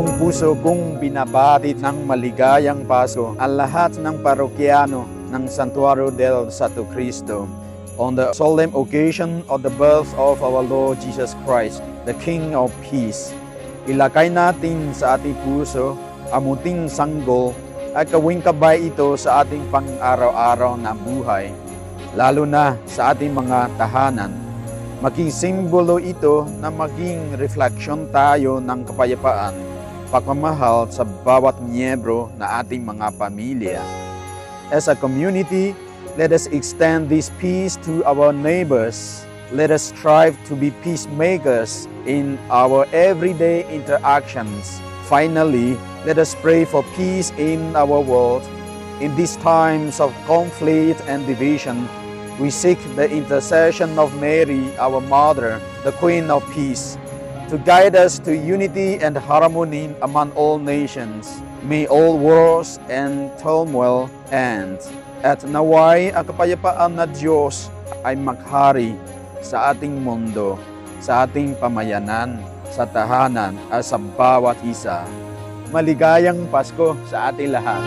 buong puso kong binabati ng maligayang Pasko ang lahat ng parokyano ng Santuario del Santo Cristo on the solemn occasion of the birth of our Lord Jesus Christ, the King of Peace. Ilagay natin sa ating puso ang munting sanggol at gawing kabay ito sa ating pang-araw-araw na buhay, lalo na sa ating mga tahanan. Maging simbolo ito na maging refleksyon tayo ng kapayapaan, pagmamahal sa bawat miyembro na ating mga pamilya. As a community, let us extend this peace to our neighbors. Let us strive to be peacemakers in our everyday interactions. Finally, let us pray for peace in our world. In these times of conflict and division, we seek the intercession of Mary, our Mother, the Queen of Peace, to guide us to unity and harmony among all nations. May all wars and turmoil end. At naway ang kapayapaan na Diyos ay maghari sa ating mundo, sa ating pamayanan, sa tahanan at sa bawat isa. Maligayang Pasko sa ating lahat.